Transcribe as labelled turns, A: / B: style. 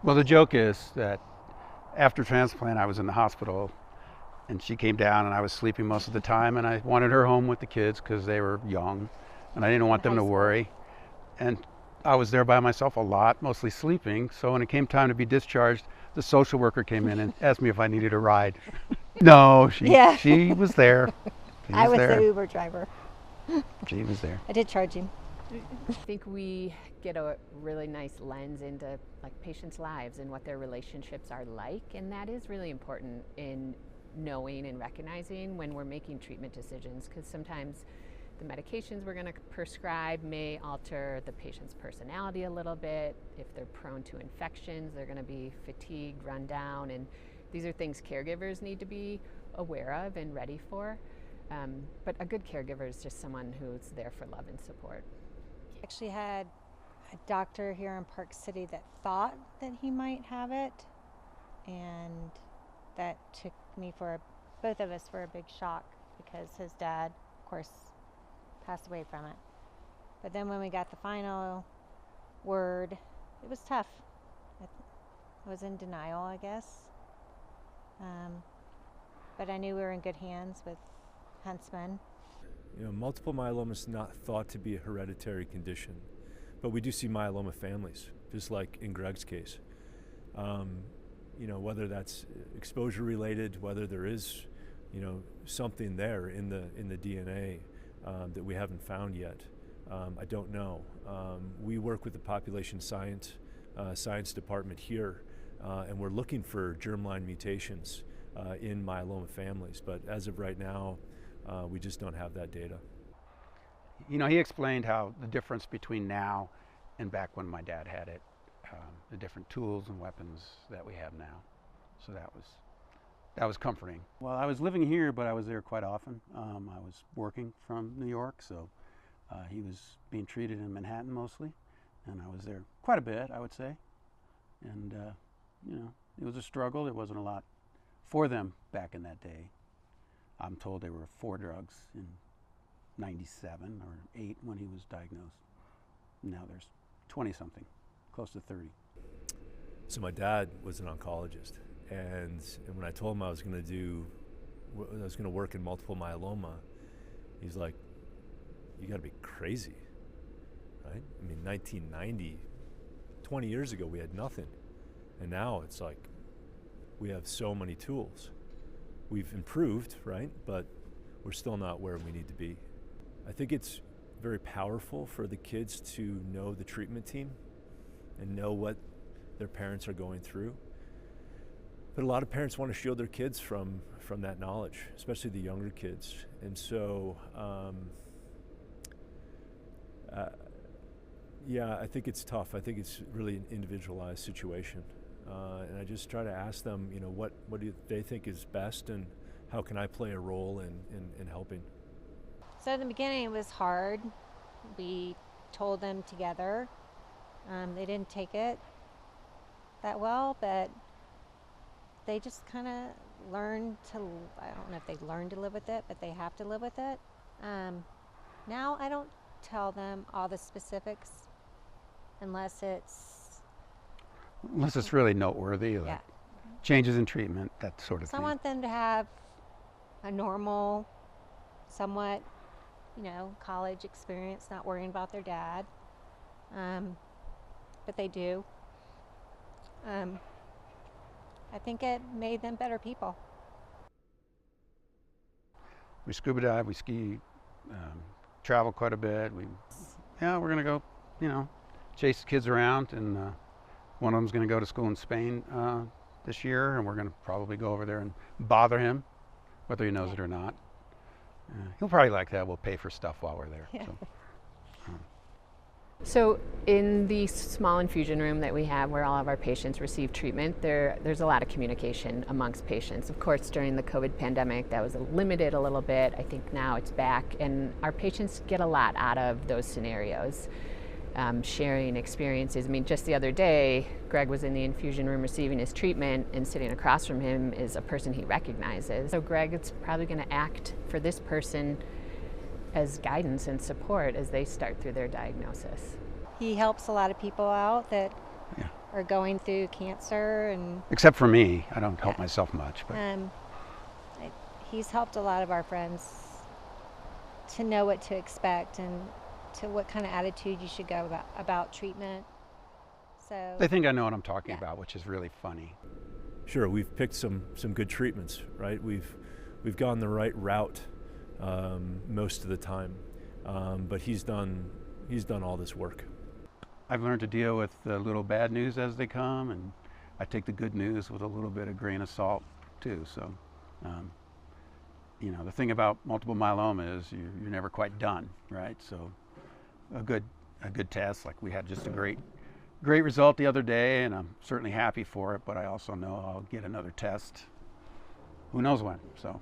A: Well, the joke is that after transplant, I was in the hospital, and she came down, and I was sleeping most of the time, and I wanted her home with the kids because they were young, and I didn't want them to worry. And I was there by myself a lot, mostly sleeping. So when it came time to be discharged, the social worker came in and asked me if I needed a ride. No,
B: Yeah.
A: she was there. She
B: I was
A: there.
B: the Uber driver.
A: She was there.
B: I did charge him.
C: I think we get a really nice lens into like patients' lives and what their relationships are like, and that is really important in knowing and recognizing when we're making treatment decisions, because sometimes the medications we're going to prescribe may alter the patient's personality a little bit. If they're prone to infections, they're going to be fatigued, run down, and these are things caregivers need to be aware of and ready for. But a good caregiver is just someone who's there for love and support.
B: Actually had a doctor here in Park City that thought that he might have it, and that took me both of us for a big shock, because his dad, of course, passed away from it. But then when we got the final word, it was tough. I was in denial, I guess. But I knew we were in good hands with Huntsman.
D: You know, multiple myeloma is not thought to be a hereditary condition, but we do see myeloma families, just like in Greg's case. You know, whether that's exposure related, whether there is, you know, something there in the DNA that we haven't found yet, I don't know. We work with the population science department here, and we're looking for germline mutations in myeloma families, but as of right now, we just don't have that data.
A: You know, he explained how the difference between now and back when my dad had it, the different tools and weapons that we have now. So that was comforting. Well, I was living here, but I was there quite often. I was working from New York, so he was being treated in Manhattan mostly, and I was there quite a bit, I would say. And you know, it was a struggle. There wasn't a lot for them back in that day. I'm told there were 4 drugs in 97 or 8 when he was diagnosed. Now there's 20-something, close to 30.
D: So my dad was an oncologist, and when I told him I was going to work in multiple myeloma, he's like, "You got to be crazy, right? I mean, 1990, 20 years ago, we had nothing, and now it's like we have so many tools. We've improved, right? But we're still not where we need to be." I think it's very powerful for the kids to know the treatment team and know what their parents are going through. But a lot of parents want to shield their kids from that knowledge, especially the younger kids. And so, yeah, I think it's tough. I think it's really an individualized situation. And I just try to ask them, you know, what do they think is best, and how can I play a role in helping?
B: So in the beginning it was hard. We told them together. They didn't take it that well, but they just kind of learned to, I don't know if they learned to live with it, but they have to live with it. Now I don't tell them all the specifics unless it's
A: really noteworthy, like
B: yeah.
A: changes in treatment, that sort of
B: So I
A: thing.
B: want them to have a normal, somewhat, you know, college experience, not worrying about their dad. But they do. I think it made them better people.
A: We scuba dive, we ski, travel quite a bit. We're going to go, you know, chase the kids around, and one of them's going to go to school in Spain this year, and we're going to probably go over there and bother him, whether he knows it or not. He'll probably like that. We'll pay for stuff while we're there.
B: Yeah.
C: So in the small infusion room that we have where all of our patients receive treatment, there's a lot of communication amongst patients. Of course, during the COVID pandemic, that was limited a little bit. I think now it's back, and our patients get a lot out of those scenarios, sharing experiences. I mean, just the other day, Greg was in the infusion room receiving his treatment, and sitting across from him is a person he recognizes. So Greg is probably going to act for this person as guidance and support as they start through their diagnosis.
B: He helps a lot of people out that are going through cancer, and
A: Except for me, I don't help
B: Yeah.
A: myself much. But
B: he's helped a lot of our friends to know what to expect and to what kind of attitude you should go about treatment. So
A: they think I know what I'm talking
B: Yeah.
A: about, which is really funny.
D: Sure, we've picked some good treatments, right? We've gone the right route most of the time, but he's done all this work.
A: I've learned to deal with the little bad news as they come, and I take the good news with a little bit of grain of salt too. So, you know, the thing about multiple myeloma is you're never quite done, right? So, a good test, like we had just a great result the other day, and I'm certainly happy for it. But I also know I'll get another test. Who knows when? So.